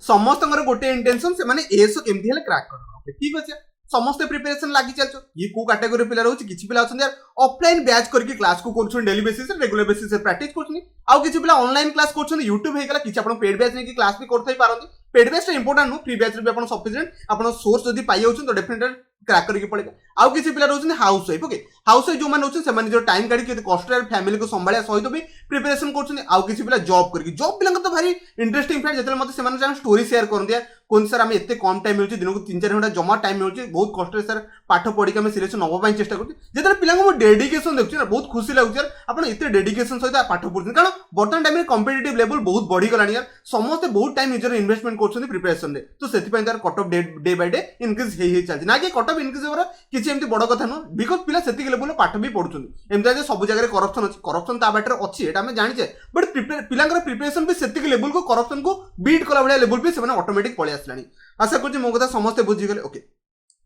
समस्त गोटे इंटेंशन से माने एएसओ केमती हेले क्रैक कर ठीक अच्छे समस्ते प्रिपरेशन लगी चलछ ये को कैटेगरी पिला रहउछि किछि पिला अछन यार ऑफलाइन बैच करके क्लास को करछन डेली बेसिस रे रेगुलर बेसिस रे प्रैक्टिस करछन आ किछि पिला ऑनलाइन क्लास करछन YouTube हे गला किछि आपण पेड बैच नै कि क्लास भी करथै पारंती paid batch important no free batch रे भी आपण सफिशिएंट आपण सोर्स जदी पाइ जाउछन तो डेफिनेटली क्रैक करके पड़ेगा आउ किसी पिला रोचन house wife okay house wife जो माने होछन से माने जो टाइम काढी के कष्ट फैमिली को संभाळिया सहित भी प्रिपरेशन करछन आउ किसी पिला जॉब करके जॉब पिला तो भारी इंटरेस्टिंग फैक्ट जतले मते से माने जान स्टोरी शेयर करन दिया कोन सर हमें एते कम टाइम मिलुछि दिन को 3-4 घंटा जमा टाइम मिलुछि बहुत कष्ट सर पाठ पढी के हम सिलेक्शन नबा पई चेष्टा करछि जतले पिला को डेडिकेशन देखछि ना बहुत खुशी लागु यार आपण एते डेडिकेशन सहित पाठ पढुछन कारण वर्तमान टाइम में कॉम्पिटिटिव लेवल बहुत बढ़ी गलानी यार समस्त बहुत टाइम निजर इन्वेस्टमेंट करछन प्रिपरेशन रे तो सेति पई तार cut off day by day increase हे चलछि ना कि कट ऑफ इंक्रीज होरा किछि एमती बड़ कथा न बिकॉज पिला सेति लेवल पाठ भी पढुछन एमता जे सब जगह करप्शन अछि करप्शन ता बाटर अछि एटा हम जानि छे बट पिलांकर प्रिपरेशन भी सेति लेवल को करप्शन को बीट कला बडा लेवल भी से माने ऑटोमेटिक पळे आसलानी आशा करछि मो कथा समस्त बुझी गेले ओके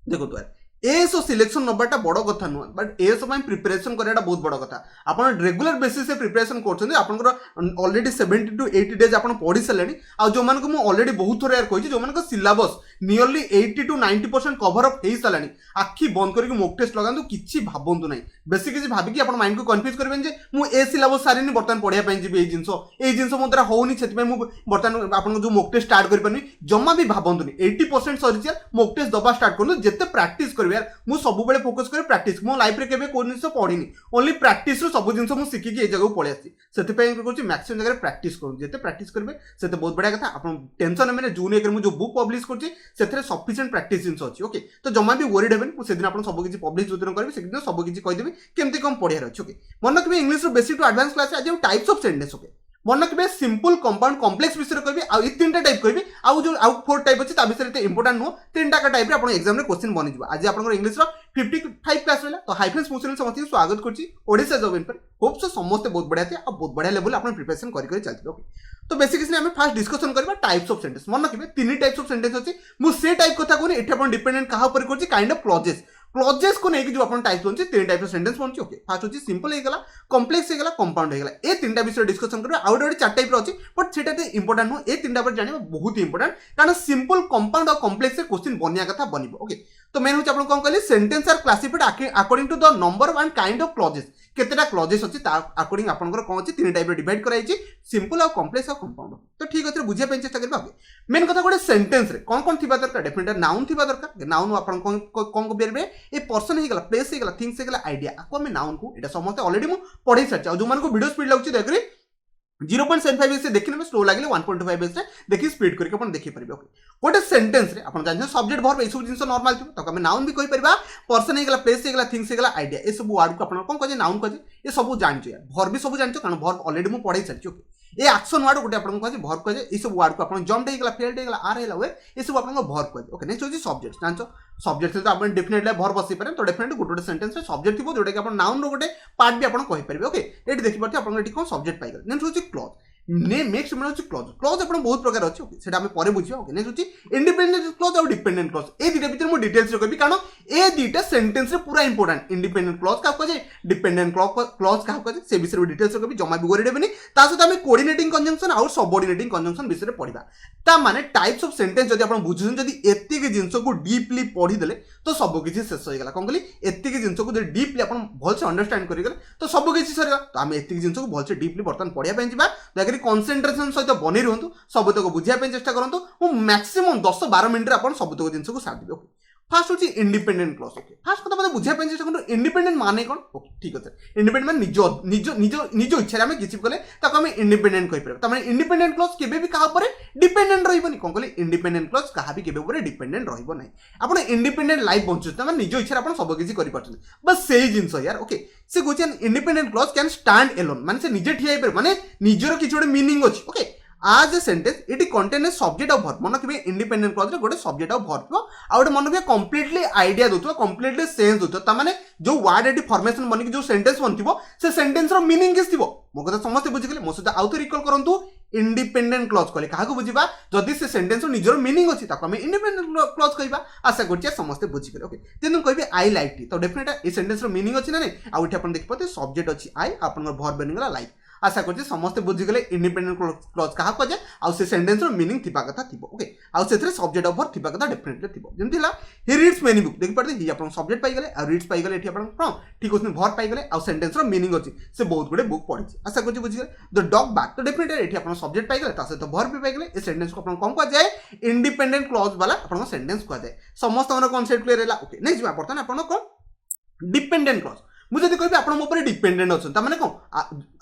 देखो तो यार एएसओ सिलेक्शन नबाटा बड़ कथा नुह बट एएसओ प्रिपरेशन कराटा बहुत बड़ कथा आपन रेगुलर बेसिस से प्रिपरेशन करछन आपनकर ऑलरेडी 70 टू 80 डेज आपन पढी सलेनी आ जो मान को मु ऑलरेडी बहुत थोर यार कहिछि जो मान को syllabus nearly 80 to 90% cover up हेई सलानी आखी बंद करके मॉक टेस्ट लगांतु किछि भाबंतु नै बेसी किछि भाबी कि आपन माइंड को कंफ्यूज करबेन जे मु ए सिलेबस सारिनी बर्तन पढिया पई जिबे ए जिंसो मो द्वारा होउनी सेति पई मु बर्तन आपन जो मॉक टेस्ट स्टार्ट करि परनी जम्मा भी भाबंतु नै 80% सरिछि मॉक टेस्ट दबा स्टार्ट करनु जते प्रैक्टिस कर यार मु सब बेले फोकस करे प्रैक्टिस मो लाइफ रे केबे कोन जिंस पढिनी ओनली प्रैक्टिस रो सब जिंस मु सिखि के ए जगह पळे आसी सेति पय कहूची मैक्सिमम जगह प्रैक्टिस करू जेते प्रैक्टिस करबे सेते बहुत बढ़िया कथा आपन टेंशन में जून एक मु जो बुक पब्लिश करची सेथरे सफिशिएंट प्रैक्टिस जिंस अछि ओके तो जम्मा भी वरीड हेबन मु सेदिन आपन सब किछि पब्लिश जोदिन करबे सेदिन सब किछि कहि देबे केमति कम पढिया रहछि ओके मन रखबे इंग्लिश रो बेसिक टू एडवांस क्लास आज टाइप्स ऑफ सेंटेंस ओके मन रखबे सिंपल कंपाउंड कॉम्प्लेक्स विषय कहबी आ ई तीनटा टाइप कहबी आ जो आ फोर टाइप अछि ता विषय ते इंपोर्टेंट नो तीनटा का टाइप रे आपण एग्जाम रे क्वेश्चन बनि जिवो आज आपण इंग्लिश रो 55 क्लास रहला तो हाई फ्रेंड्स मुस्लिम समस्त स्वागत करछि ओडिसा जॉब इन पर होप सो समस्त बहुत बढ़िया थे आ बहुत बढ़िया लेवल आपण प्रिपरेशन करि करि चलति ओके तो बेसिकली हम फर्स्ट डिस्कशन करबा टाइप्स ऑफ सेंटेंस मन रखबे तीन टाइप्स ऑफ सेंटेंस अछि मु से टाइप कथा कोनी एठी आपण डिपेंडेंट कहा ऊपर करछि काइंड ऑफ क्लॉजेस को नेकी जो अपन टाइप होछि तीन टाइप ऑफ सेंटेंस बनछि ओके फर्स्ट होछि सिंपल हे गला कॉम्प्लेक्स हे गला कंपाउंड हे गला ए तीनटा विषय डिस्कशन करबा आउट आउट चार टाइप रो अछि बट सेटा ते इंपोर्टेंट नो ए तीनटा पर जानिबा बहुत इंपोर्टेंट कारण सिंपल कंपाउंड और कॉम्प्लेक्स से क्वेश्चन बनिया कथा बनिबो ओके तो मेन होछि आपण कोन कहली sentence are classified according to the number and kind of clauses केतेटा क्लॉजेस अछि ता अकॉर्डिंग आपनकर कोन अछि तीन टाइप रे डिवाइड कराइ छि सिंपल और कॉम्प्लेक्स और कंपाउंड तो ठीक अछि बुझिया पे चेष्टा करबा ओके मेन कथा गोटे सेंटेंस रे कोन थिबा दरकार डेफिनेट नाउन थिबा दरकार नाउन आपन कोन को बेरबे ए पर्सन हे गला प्लेस हे गला थिंग्स हे गला आइडिया आको हम नाउन को एटा समस्त ऑलरेडी मु पढै सच जो मान को वीडियो स्पीड लागछि देखरि 0.75 से देखिने में स्लो लागले 1.5 से देखि स्पीड करके अपन देखि परबे ओके गोटे सेंटेंस रे अपन जानि सब्जेक्ट वर्ब ए सब जिंस नॉर्मल थिबो त हम नाउन भी कहि परबा पर्सन हे गला प्लेस हे गला थिंग्स हे गला आइडिया ए सब वर्ड को अपन कोन कहे नाउन कहे ए सब जानछो यार वर्ब भी सब जानछो कारण वर्ब ऑलरेडी मु पढै सच ओके ए एक्शन वर्ड गोटे अपन कहे वर्ब कहे ए सब वर्ड को अपन जम्प हे गला फेल्ड हे गला आर हेला वे ए सब अपन वर्ब कहे ओके नेक्स्ट होची सब्जेक्ट जानछो सब्जेक्ट से तो अपन डेफिनेटली वर्ब बसि पारे तो डेफिनेटली गोटे सेंटेंस रे सब्जेक्ट थिबो जोटा कि अपन नाउन रो गोटे पार्ट भी अपन कहि परबे ओके एठी देखि परते अपन एठी कोन सब्जेक्ट पाइ गेल नेक्स्ट होची क्लॉज नेक्स्ट मन होची क्लॉज क्लॉज अपन बहुत प्रकार अछि ओके सेटा हम परे बुझियो ओके नेक्स्ट होची इंडिपेंडेंट क्लॉज और डिपेंडेंट क्लॉज ए दिटा भीतर मु डिटेल्स रे कहबी कारण ए दिटा सेंटेंस रे पूरा इंपोर्टेंट इंडिपेंडेंट क्लॉज का कहे डिपेंडेंट क्लॉज का कहे से विषय डिटेल्स रे कहबी जमा भी गोरी देबेनी ता सहित हम कोऑर्डिनेटिंग कंजंक्शन और सबऑर्डिनेटिंग कंजंक्शन विषय रे पढिबा ता माने टाइप्स ऑफ सेंटेंस जदी अपन बुझुन जदी एत्ती के जिंस को डीपली पढी देले तो सब किछि शेष हो गेला कोन कहली एत्ती के जिंस को जदी डीपली अपन भल से अंडरस्टैंड करि गेले तो सब किछि सर तो हम एत्ती के जिंस को भल से डीपली बर्तन पढिया पय जिबा देखि कंसंट्रेशन सहित बनी रहंतु सब तक बुझिया पे चेष्टा करंतु मु मैक्सिमम 10-12 मिनिट रे अपन सब तक जिंस को साथ दिबो फर्स्ट होची इंडिपेंडेंट क्लॉज ओके फर्स्ट कथा मते बुझिया पे चेष्टा करंतु इंडिपेंडेंट माने कोन ओके ठीक अछि इंडिपेंडेंट माने निजो इच्छा रे हम किछि कले ताको हम इंडिपेंडेंट कहि परबा त माने इंडिपेंडेंट क्लॉज केबे भी कहा परे डिपेंडेंट रहिबोनी कोन कहले इंडिपेंडेंट क्लॉज कहा भी केबे परे डिपेंडेंट रहिबो नै आपण इंडिपेंडेंट लाइफ बंचु त माने निजो इच्छा रे आपण सब किछि करि परछन बस सेही जिंस यार ओके से गोचन independent clause can stand alone माने से निजे ठिया पर माने निजरो किछि गोटे मीनिंग अछि ओके आज a sentence it contain a subject of verb मन के इंडिपेंडेंट क्लॉज रे गोटे सब्जेक्ट ऑफ वर्ब आ गोटे मन के कंप्लीटली आइडिया दोतो कंप्लीटली सेंस दोतो त माने जो वर्ड एटी फॉर्मेशन बनि जो सेंटेंस बनथिबो से सेंटेंस रो मीनिंग किस थिबो मो कथा समस्त बुझि गेले मो सहित आउथ रिकॉल करंतु इंडिपेंडेंट क्लॉज कहले काहा को बुझिबा जदी से सेंटेंस रो निजर मीनिंग अछि ताको हम इंडिपेंडेंट क्लॉज कहबा आशा करछि समस्त बुझि गेले ओके जेनु कहबे आई लाइक टी तो डेफिनेटली ए सेंटेंस रो मीनिंग अछि ना नै आ उठी अपन देखि पते सब्जेक्ट अछि आई आपन वर्ब बनि गेला लाइक आशा करछि समस्त बुझी गले इंडिपेंडेंट क्लॉज कहा को जाय आ से सेंटेंस रो मीनिंग थिबा कथा थिबो ओके आ सेथरे सब्जेक्ट ऑफ वर्ब थिबा कथा डेफिनेटली थिबो जेमतिला ही रीड्स मेनी बुक देखि पड़ते ही आपण सब्जेक्ट पाई गले आ रीड्स पाई गले एठी आपण फ्रॉम ठीक होसनी वर्ब पाई गले आ सेंटेंस रो मीनिंग अछि से बहुत गुडे बुक पढि आशा करछि बुझी गले द डॉग बैक तो डेफिनेटली एठी आपण सब्जेक्ट पाई गले ता से तो वर्ब भी पाई गले ए सेंटेंस को आपण कोन को जाय इंडिपेंडेंट क्लॉज वाला आपण सेंटेंस को जाय समस्त मन कांसेप्ट क्लियर हैला ओके नेक्स्ट बा परतन आपण को डिपेंडेंट क्लॉज मुझे कहि आपण मो पर डिपेंडेंट अछन त माने को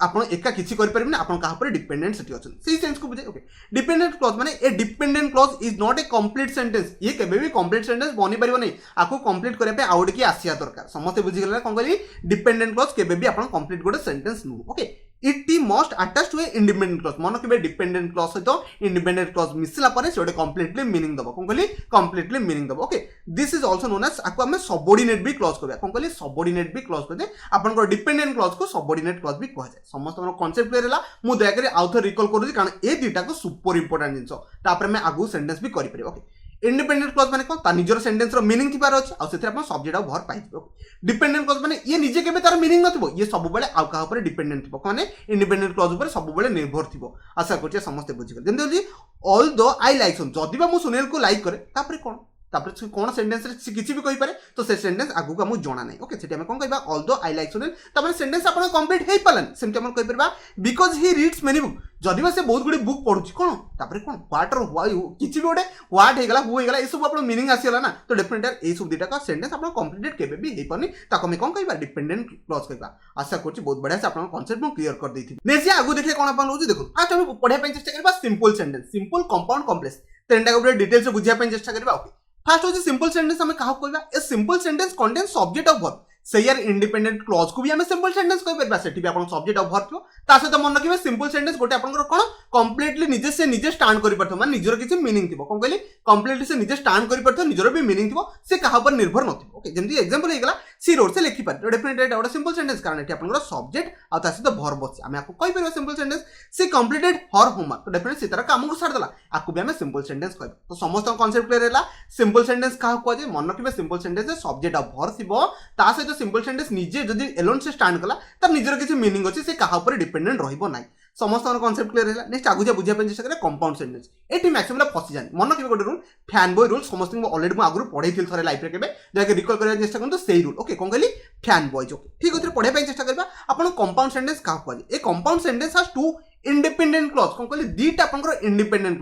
आपण एका किछि करि परिबे ना आपण कहा पर डिपेंडेंट सेठी अछन सेही सेंस को बुझे ओके डिपेंडेंट क्लॉज माने a dependent clause is not a complete sentence ये केबे भी कंप्लीट सेंटेंस बनि परिबो नै आको कंप्लीट करे पे आउट की आसिया दरकार समस्त बुझि गेला कोन कहली डिपेंडेंट क्लॉज केबे भी आपण कंप्लीट गोटे सेंटेंस नु okay it must attach to a independent clause मन के डिपेंडेंट क्लॉज सहित इंडिपेंडेंट क्लॉज मिसला पर से कंप्लीटली मीनिंग दबो कोन कहली कंप्लीटली मीनिंग दबो okay this is also known as आको हमें सबऑर्डिनेट भी क्लॉज कहबा कोन कहली सबऑर्डिनेट भी क्लॉज कहते आपण को डिपेंडेंट क्लॉज को सबऑर्डिनेट क्लॉज भी कह जाय समस्त मन कांसेप्ट क्लियर हला मु दया करी आउथर रिकॉल करू कारण ए दुटा को सुपर इंपोर्टेंट जिंसो तापर मैं आगु सेंटेंस भी करि परिबो ओके इंडिपेंडेंट क्लॉज माने कोन ता निजर सेंटेंस रो मीनिंग थिबार अछि आ सेथरे अपन सब्जेक्ट ऑफ वर्ब पाइबो डिपेंडेंट क्लॉज माने ये निजे केबे तार मीनिंग नथिबो ये सब बेले आ का ऊपर डिपेंडेंट थिबो माने इंडिपेंडेंट क्लॉज ऊपर सब बेले निर्भर थिबो आशा करछि समस्त बुझि गेल जेंति ऑल्दो आई लाइक सुन जदी बा मु सुनील को लाइक करे तापर कोन तापर कोन सेंटेंस रे किछि भी कहि पारे तो से सेंटेंस आगु का मु जणा नै ओके सेठी हम कोन कहबा ऑल्दो आई लाइक सुनील तापर सेंटेंस अपन कंप्लीट हेइ पालन सेमति हम कहि परबा because he reads many book जदी बा से बहुत गुडी बुक पढुछि कोन तापर कोन व्हाट और व्हाई किछि भी गोटे व्हाट हेगला हु हेगला ए सब अपन मीनिंग आसीला ना तो डेफिनेटली ए सब दिटा का सेंटेंस अपन कंप्लीटेड केबे भी हेइ पानी ताको हम कोन कहबा डिपेंडेंट क्लॉज कहबा आशा करछि बहुत बढ़िया से अपन कांसेप्ट मु क्लियर कर देथि नेक्स्ट आगु देखिए कोन अपन होछि देखो आज हम पढे पय चेष्टा करबा simple sentence simple compound complex तेनटा को डिटेल से बुझिया पय चेष्टा करबा ओके फर्स्ट होछि सिंपल सेंटेंस हमें कहा कहबा a simple sentence contain subject of verb से यार इंडिपेंडेंट क्लॉज को भी हमें सिंपल सेंटेंस कहि परबा सेठी भी अपन सब्जेक्ट ऑफ वर्ब थियो ता सहित मन रखिबे सिंपल सेंटेंस गोटे अपन कोन कंप्लीटली निजे से निजे स्टैंड करि परथो माने निजर किछि मीनिंग थिबो कोन कहली कंप्लीटली से निजे स्टैंड करि परथो निजर भी मीनिंग थिबो से कहा पर निर्भर नथिबो ओके जेमति एग्जांपल हे गला सी रोड से लिखि पर डेफिनेटली एटा गोटे सिंपल सेंटेंस कारण एठी अपन सब्जेक्ट आ ता सहित वर्ब अछि हमें आको कहि परबा सिंपल सेंटेंस सी कंप्लीटेड हर होमवर्क तो डेफिनेटली से तरह काम को छाड़ देला आको भी हमें सिंपल सेंटेंस कहबा तो समस्त कांसेप्ट क्लियर हैला सिंपल सेंटेंस कहा को जे मन रखिबे simple sentence subject of verb थिबो ता सहित सिंपल सेंटेंस निजे जदि एलोन से स्टैंड कला तब निजर किछि मीनिंग अछि से कहा ऊपर डिपेंडेंट रहइबो नै समस्त कांसेप्ट क्लियर हैला नेक्स्ट आगु जे बुझिया पे चेष्टा करे कंपाउंड सेंटेंस एठी मैक्सिमम फसी जान मन के गोटे रूल फैन बॉय रूल समस्त को ऑलरेडी मु आगु पढै थिल थरे लाइफ रे केबे जाके रिकॉल करबा चेष्टा करन तो सेही रूल ओके कोन कहली फैन बॉयज ओके ठीक होतरे पढै पे चेष्टा करबा आपण कंपाउंड सेंटेंस का कहली a compound sentence has two independent clause कोन कहली दीटा आपनकर इंडिपेंडेंट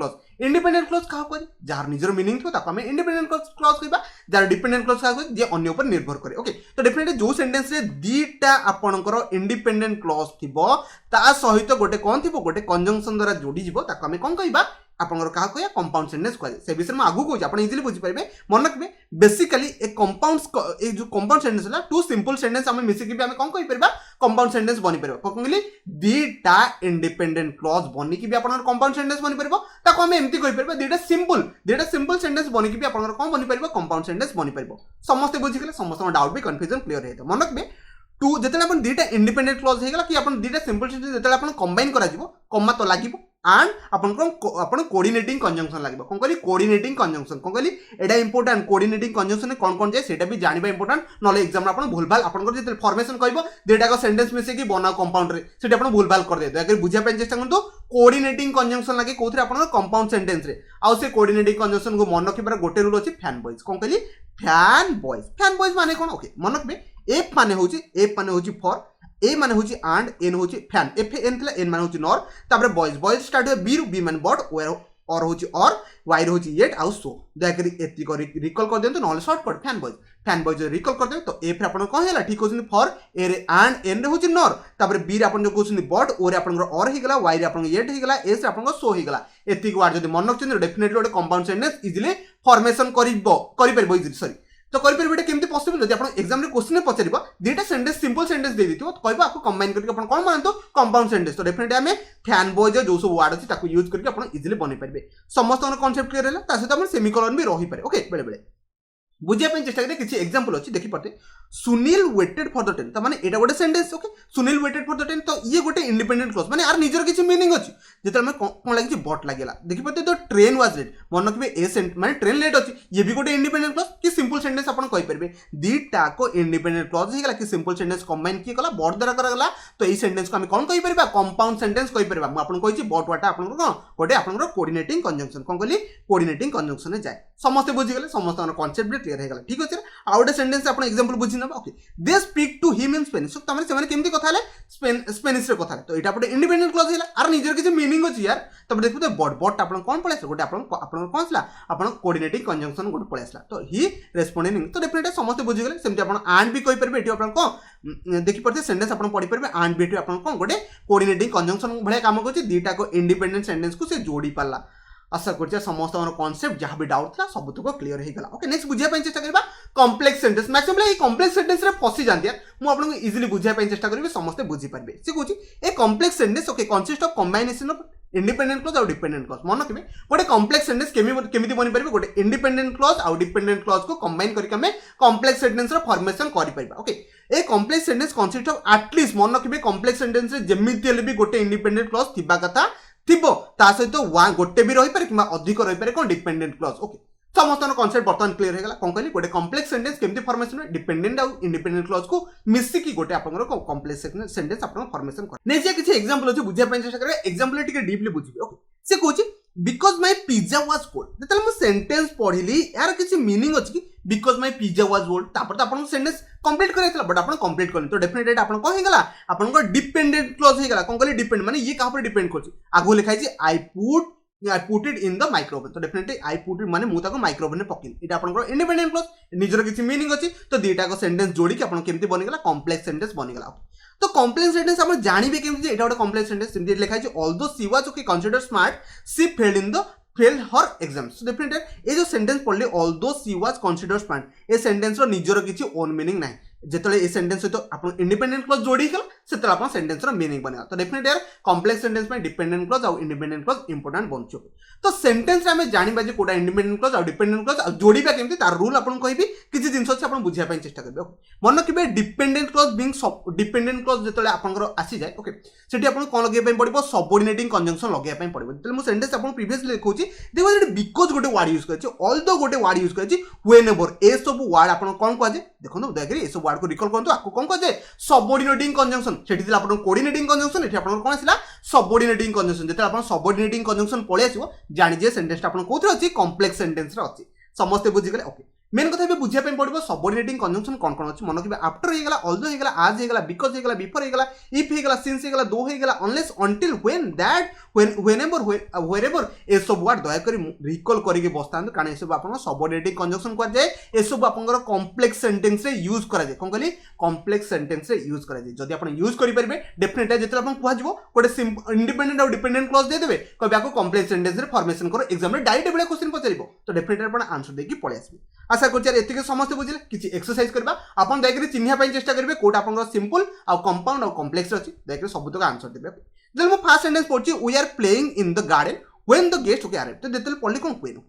क्लॉज कहा कहली जार निजर मीनिंग थियो ताको हमें इंडिपेंडेंट क्लॉज कहबा जार डिपेंडेंट क्लॉज कहा कहली जे अन्य ऊपर निर्भर करे ओके तो डेफिनेटली जो सेंटेंस रे दीटा आपनकर इंडिपेंडेंट क्लॉज थिबो ता सहित गोटे कोन थिबो गोटे कंजंक्शन द्वारा जोडी जिवो ताको हमें कोन कहबा आपनकर कहा कहया कंपाउंड सेंटेंस कहले से विषय में आगु कहू आपण इजीली बुझि पाइबे मन रखबे बेसिकली ए कंपाउंड ए जो कंपाउंड सेंटेंस ला टू सिंपल सेंटेंस हमें मिसी के भी हमें कोन कहि परबा कंपाउंड सेंटेंस बनि परबो कोन कहली दीटा इंडिपेंडेंट क्लॉज बनि कि भी आपनकर कंपाउंड सेंटेंस बनि परबो ताको हमें एम्ति कहि परबा दीटा सिंपल सेंटेंस बनि कि भी आपनकर कोन बनि परबो कंपाउंड सेंटेंस बनि परबो समस्त बुझि गेले समस्त डाउट भी कंफ्यूजन क्लियर हेतो मन रखबे टू जेतले अपन दीटा इंडिपेंडेंट क्लॉज हे गेला कि अपन दीटा सिंपल सेंटेंस जेतले अपन कंबाइन करा जिवो कम्मा तो लागिवो एंड अपन कोऑर्डिनेटिंग कंजंक्शन लागबो कोन कहली कोऑर्डिनेटिंग कंजंक्शन कोन कहली एडा इंपोर्टेंट कोऑर्डिनेटिंग कंजंक्शन ने कोन जाय सेटा भी जानिबा इंपोर्टेंट नले एग्जाम अपन भूलभाल अपन को जे फॉर्मेशन कहबो देटा का सेंटेंस मिसे की बनाओ कंपाउंड रे सेटा अपन भूलभाल कर दे अगर बुझिया पे चेष्टा करन तो कोऑर्डिनेटिंग कंजंक्शन लागे कोथरे अपन कंपाउंड सेंटेंस रे आ से कोऑर्डिनेटिंग कंजंक्शन को मन रखिबार गोटे रूल अछि फैन बॉयज कोन कहली फैन बॉयज माने कोन ओके मन रखबे एफ माने होची फॉर ए माने होची एंड एन होची फैन एफ एन थला एन माने होची नॉर तापर बॉयज स्टार्ट हो बी बी माने बॉड और होची और वाई होची येट आउ सो दयाकरी एति करी रिकॉल कर देंतो नॉले शॉर्टकट फैन बॉयज रिकॉल कर दे तो ए रे आपण कोन हैला ठीक होची फॉर ए रे एंड एन रे होची नॉर तापर बी रे आपण जो कोची बॉड ओ रे आपण और ही गला वाई रे आपण येट ही गला एस रे आपण सो ही गला एति वर्ड जदी मन रखछन डेफिनेटली ओटे कंपाउंड सेंटेंस इजीली फॉर्मेशन करि परबो इजीली सॉरी तो करि परबे केमती पॉसिबल जदी आपण एग्जाम रे क्वेश्चन पछरिबो दीटा सेंटेंस सिंपल सेंटेंस दे दिथिबो कहबो आपको कंबाइन करके आपण कोन मानतो कंपाउंड सेंटेंस तो डेफिनेटली हमें फैन बॉयज जो सब वर्ड अछि ताको यूज करके आपण इजीली बनै परबे समस्त कांसेप्ट क्लियर हैला ता सहित आपण सेमीकोलन भी रही पारे ओके बेले बेले बुझिया पे चेष्टा करे किछि एग्जांपल अछि देखि पड़ते Sunil waited for the train तो माने एटा गोटे sentence okay Sunil waited for the train तो ये गोटे इंडिपेंडेंट क्लॉज माने यार निजर किछि मीनिंग अछि जेते हम कोन लागि बट लागेला देखि पते तो ट्रेन वाज लेट मन रखबे ए सेंट माने ट्रेन लेट अछि ये भी गोटे इंडिपेंडेंट क्लॉज कि सिंपल सेंटेंस आपण कहि परबे दीटा को इंडिपेंडेंट क्लॉज हे गला कि सिंपल सेंटेंस कंबाइन कि कला बट द्वारा करा गला तो एई सेंटेंस को हम कोन कहि परबा कंपाउंड सेंटेंस कहि परबा म आपण कहि छि बट वाटा आपण को गोटे आपण कोऑर्डिनेटिंग कंजंक्शन कोन कहली कोऑर्डिनेटिंग कंजंक्शन में जाय समस्त बुझी गले समस्त कांसेप्ट भी क्लियर हे गला ठीक अछि आ गोटे सेंटेंस आपण एग्जांपल बुझी नबा okay they speak to him in Spanish तो माने से माने केमती कथा ले स्पेनिश रे कथा तो एटा गोटे इंडिपेंडेंट क्लॉज हेला आर निजर किछि मीनिंग अछि यार तब देखु तो बट आपण कोन पळेस गोटे आपण कोन छला आपण कोऑर्डिनेटिंग कंजंक्शन गोटे पळेसला तो ही रेस्पोंडिंग तो डेफिनेटली समस्त बुझी गले सेमती आपण एंड भी कहि परबे एटी आपण को देखि परते सेंटेंस आपण पढि परबे एंड भी एटी आपण को गोटे कोऑर्डिनेटिंग कंजंक्शन भले काम करछि दीटा को इंडिपेंडेंट सेंटेंस को से जोड़ी पाला आशा करछि समस्त कांसेप्ट जहां भी डाउट था सब तो क्लियर हे गला ओके नेक्स्ट बुझिया पय चेष्टा करबा complex sentence maximum a complex sentence रे फसी जानती यार मु आपन को इजीली बुझिया पय चेष्टा करबे समस्त बुझी परबे से कहूची a complex sentence okay consist of combination of independent clause और डिपेंडेंट क्लॉज मन रखिबे गोटे कॉम्प्लेक्स सेंटेंस केमिति बनि परबे गोटे इंडिपेंडेंट क्लॉज और डिपेंडेंट क्लॉज को कंबाइन करके हमें कॉम्प्लेक्स सेंटेंस रो फॉर्मेशन करि परबा okay a complex sentence consist of at least मन रखिबे कॉम्प्लेक्स सेंटेंस रे जेमिति हेले भी गोटे इंडिपेंडेंट क्लॉज थिबा कथा थिबो ता सहित गोटे भी रही पारे कि अधिक रही पारे कोन डिपेंडेंट क्लॉज ओके समस्त कांसेप्ट बर्तमान क्लियर हेगला कोन कहली गोटे कॉम्प्लेक्स सेंटेंस केमती फॉर्मेशन में डिपेंडेंट और इंडिपेंडेंट क्लॉज को मिसी की गोटे आपन कॉम्प्लेक्स सेंटेंस आपन फॉर्मेशन कर नेजे किछि एग्जांपल अछि बुझिया पय चेष्टा करबे एग्जांपल टिके डीपली बुझिबे ओके से कहूची because my pizza was cold जेतले हम सेंटेंस पढिली यार किछि मीनिंग अछि कि because my pizza was cold तापर तो आपन सेंटेंस कंप्लीट करैतला बट आपन कंप्लीट करनी तो डेफिनेटली आपन को हेगला आपन को डिपेंडेंट क्लॉज हेगला कोन कहली डिपेंड माने ये कहा पर डिपेंड करछि आगो लिखाइ छि I put it in the microwave तो डेफिनेटली आई पुट इट माने मु ताको माइक्रोवेव ने पकिन एटा आपन को इंडिपेंडेंट क्लॉज निजर किछि मीनिंग अछि तो दीटा को सेंटेंस जोड़ी के आपन केमती बनि गेला कॉम्प्लेक्स सेंटेंस बनि गेला तो कॉम्प्लेक्स सेंटेंस आपण जानिबे केमती एटा गोटे कॉम्प्लेक्स सेंटेंस सिंपली लिखाइ छि although she was okay consider smart she failed her exam so definitely ए जो सेंटेंस पढले although she was consider smart ए सेंटेंस रो निजर किछि ओन मीनिंग नाही जेतले ए सेंटेंस सहित आपण इंडिपेंडेंट क्लॉज जोड़ी गेल सेतले आपण सेंटेंस रो मीनिंग बनेगा तो डेफिनेटली यार कॉम्प्लेक्स सेंटेंस में डिपेंडेंट क्लॉज और इंडिपेंडेंट क्लॉज इंपोर्टेंट बनछु तो सेंटेंस रे हमें जानिबा जे कोडा इंडिपेंडेंट क्लॉज और डिपेंडेंट क्लॉज जोड़ीबा केमती तार रूल आपण कहबी किछि जिंस अछि आपण बुझिया पय चेष्टा करबे मन किबे dependent clause being dependent clause जेतले आपनकर आसी जाय ओके सेठी आपण कोन लगे पय पड़िबो सबऑर्डिनेटिंग कंजंक्शन लगे पय पड़िबो जेतले मु सेंटेंस आपण प्रीवियसली लिखौची देखो जे बिकॉज गोटे वर्ड यूज करछि ऑल्दो गोटे वर्ड यूज करछि व्हेनेवर ए सब वर्ड आपण कोन कहजे देखो देखि ए सब वर्ड को रिकॉल करंतु आको कोन कहजे सबऑर्डिनेटिंग कंजंक्शन सेठी दिला आपण कोऑर्डिनेटिंग कंजंक्शन एठी आपण कोन आसिला सबऑर्डिनेटिंग कंजंक्शन जेतले आपण सबऑर्डिनेटिंग कंजंक्शन पळे आसीबो जानि जे सेंटेंस आपण कोथि अछि कॉम्प्लेक्स सेंटेंस रे अछि समस्त बुझि गेले ओके मेन कथा बे बुझिया पे पड़िबो सबऑर्डिनेटिंग कंजंक्शन कोन कोन अछि मन कि आफ्टर हे गेला ऑल्दो हे गेला आज हे गेला बिकॉज हे गेला बिफोर हे गेला इफ हे गेला सिंस हे गेला दो हे गेला unless until when that whenever wherever ए सब वर्ड दया करी रिकॉल करिके बस्तान कारण ए सब आपण सबऑर्डिनेटिंग कंजंक्शन कर जाय ए सब आपनकर कॉम्प्लेक्स सेंटेंस रे यूज करा जाय कोन कहली कॉम्प्लेक्स सेंटेंस रे यूज करा जाय जदी आपण यूज करि परबे डेफिनेटली जेतले आपण कुहा जिवो कोटे इंडिपेंडेंट और डिपेंडेंट क्लॉज दे देबे कहबे आको कॉम्प्लेक्स सेंटेंस रे फॉर्मेशन करो एग्जाम रे डायरेक्ट बेले क्वेश्चन पचारिबो तो डेफिनेटली आपण आंसर देकी पळे आसबे आशा करछि यार एतिके समस्त बुझिले किछि एक्सरसाइज करबा आपण दयकरी चिन्हा पय चेष्टा करबे कोटा आपण सिंपल आ कंपाउंड और कॉम्प्लेक्स अछि दयकरी सब तक आंसर देबे जल मो फर्स्ट सेंटेंस पढछि we are playing in the garden when the guest okay arrive तो देतले पढली कोन क्वेन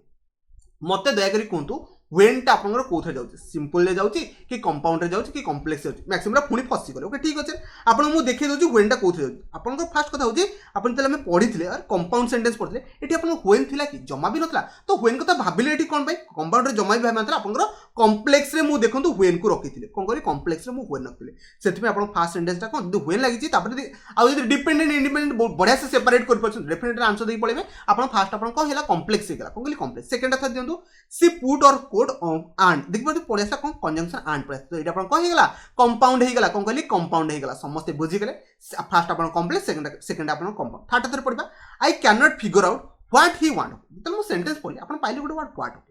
मते दयकरी कोंतु व्हेन टा आपनकर कोथे जाउछि सिंपल ले जाउछि कि कंपाउंड रे जाउछि कि कॉम्प्लेक्स जाउछि मैक्सिमम पुनी फसी गले ओके ठीक अछि आपण मु देखि दोछि व्हेन टा कोथे जाउछि आपनकर फर्स्ट कथा होछि आपण तले हम पढिथिले और कंपाउंड सेंटेंस पढिथिले एठी आपण व्हेन थिला कि जमा भी नथला तो व्हेन कथा भाबिले एठी कोन भाई कंपाउंड रे जमा भी भाबि नथला आपनकर कॉम्प्लेक्स रे मु देखंतु व्हेन को रखिथिले कोन करी कॉम्प्लेक्स रे मु व्हेन रखिथिले सेति में आपण फर्स्ट सेंटेंस टा कोन व्हेन लागिछि तापर आ यदि डिपेंडेंट इंडिपेंडेंट बढ़िया से सेपरेट कर परछन डेफिनेटली आंसर देई पळेबे आपण फर्स्ट आपण को हेला कॉम्प्लेक्स हे गेला कोन कली कॉम्प्लेक्स सेकंड कथा दियंतु सी पुट और कोड आंड देखबो पळेसा कोन कंजंक्शन आंड पळे तो एटा आपण को हे गेला कंपाउंड हे गेला कोन कली कंपाउंड हे गेला समस्त बुझि गेले फर्स्ट आपण कॉम्प्लेक्स सेकंड आपण कंपाउंड थर्ड थर पढिबा I can not figure out what he want to मु सेंटेंस पढि आपण पाइले गुड वर्ड व्हाट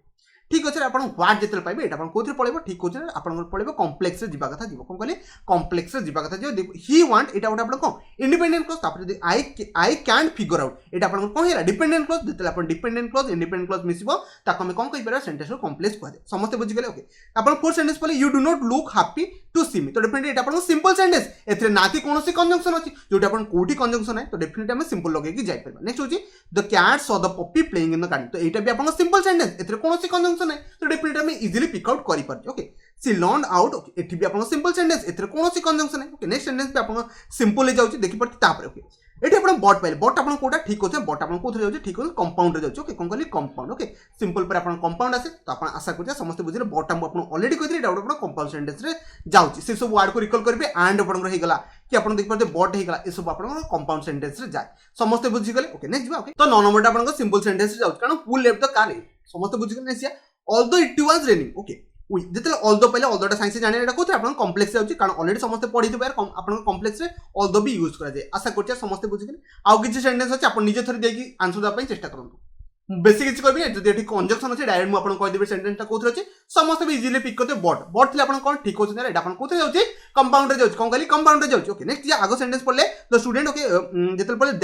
ठीक अछि आपण व्हाट जेतल पाइबे एटा आपण कोथि पळेबो ठीक अछि आपण पळेबो कॉम्प्लेक्स रे जिबा कथा जिवो कोन कहली कॉम्प्लेक्स रे जिबा कथा जिवो ही वांट एटा उडा आपण को इंडिपेंडेंट क्लॉज तापर जदी आई कैन फिगर आउट एटा आपण को हेला डिपेंडेंट क्लॉज जेतल आपण डिपेंडेंट क्लॉज इंडिपेंडेंट क्लॉज मिसिबो ताको हम कोन कहि परबा सेंटेंस रो कॉम्प्लेक्स कहदे समस्त बुझि गेले ओके आपण फोर सेंटेंस पले you do not look happy to see me तो डेफिनेटली एटा आपण सिंपल सेंटेंस एथरे नाति कोनोसी कंजंक्शन अछि जोटा आपण कोठी कंजंक्शन है तो डेफिनेटली हम सिंपल लगे कि जाय परबा नेक्स्ट होची the cat saw the puppy playing in the garden तो एटा भी आपण सिंपल सेंटेंस एथरे कोनोसी कंजंक्शन कंजंक्शन है तो डेफिनेटली हम इजीली पिक आउट करि पारछे ओके सी लर्न आउट ओके एठी भी आपन सिंपल सेंटेंस एथरे कोनोसी कंजंक्शन है ओके नेक्स्ट सेंटेंस पे आपन सिंपल ले जाउची देखि पड़ती तापर ओके एठी आपन बट पाइले बट आपन कोटा ठीक होचे बट आपन कोथरे जाउची ठीक होचे कंपाउंड रे जाउची ओके कोन कहली कंपाउंड ओके सिंपल पर आपन कंपाउंड आसे तो आपन आशा करछे समस्त बुझिले बट आपन ऑलरेडी कहितले डाउट आपन कंपाउंड सेंटेंस रे जाउची से सब वर्ड को रिकॉल करबे एंड आपन हे गला कि आपन देख पाते बट हे गला ए सब आपन कंपाउंड सेंटेंस रे जाय समस्त बुझि गले ओके नेक्स्ट बा ओके तो 9 नंबर आपन सिंपल सेंटेंस रे जाउची कारण फुल लेफ्ट द कार समस्त बुझि गले next although it was raining okay যেতে অলদো পাইলে অলদোটা সাইন্সে জানেন এটা কোথায় আপনার কমপ্লেক্সে যাচ্ছে কারণ অলরেডি সমস্ত পড়িতে আপনার কমপ্লেক্সে অলদো বি ইউজ করা যায় আশা করছি সমস্ত বুঝিগলে আউ কিছু সেন্টেন্স আছে আপনি নিজে থরে দেখি আনসার দেওয়া চেষ্টা করুন বেশি কিছু করবি যদি এটি কনজংশন আছে ডাইরেক্ট মু আপনাকে কইদেবি সেন্টেন্সটা কোথায় আছে সমস্ত বি ইজিলি পিক করতে বট বট থিলে আপনার কোন ঠিক হচ্ছে না এটা আপনার কোথায় যাচ্ছে কম্পাউন্ডে যাচ্ছে কোন খালি কম্পাউন্ডে যাচ্ছে ওকে নেক্সট যে আগো সেন্টেন্স পড়লে দ স্টুডেন্ট ওকে যেতে পড়লে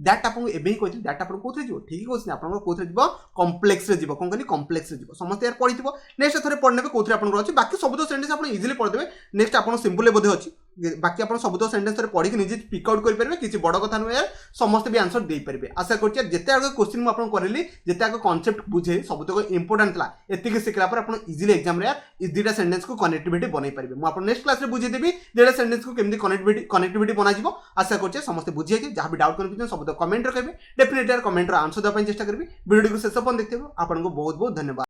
दैट आपको एबे ही कहथि दैट आपन कोथरे जीवो ठीक होछ आपन कोथरे जीवो कॉम्प्लेक्स रे जीवो कोन कहली कॉम्प्लेक्स रे जीवो समस्त यार पढिथिबो नेक्स्ट थरे पढनेबे कोथरे आपन अछि बाकी सब तो सेंटेंस आपन इजीली पढ देबे नेक्स्ट आपन सिंपल बोधे अछि बाकी आपन सब तो सेंटेंस थरे पढि के निजे पिक आउट करि परबे किछि बड़ कथा न यार समस्त भी आंसर दे परबे आशा करछि जेते आगे क्वेश्चन मु आपन करली जेते आगे कांसेप्ट बुझे सब तो इंपोर्टेंट ला एतिके सिखला पर आपन इजीली एग्जाम रे यार इस दुटा सेंटेंस को कनेक्टिविटी बनै परबे मु आपन नेक्स्ट क्लास रे बुझे देबी जेडा सेंटेंस को केमदी कनेक्टिविटी बना जिवो आशा करछि समस्त बुझिए कि जहां भी डाउट कन्फ्यूजन सब तो कमेंट रे कहबे डेफिनेटली यार कमेंट रो आंसर देबा चेष्टा करबी वीडियो को शेष अपन देखते हो आपन को बहुत बहुत धन्यवाद।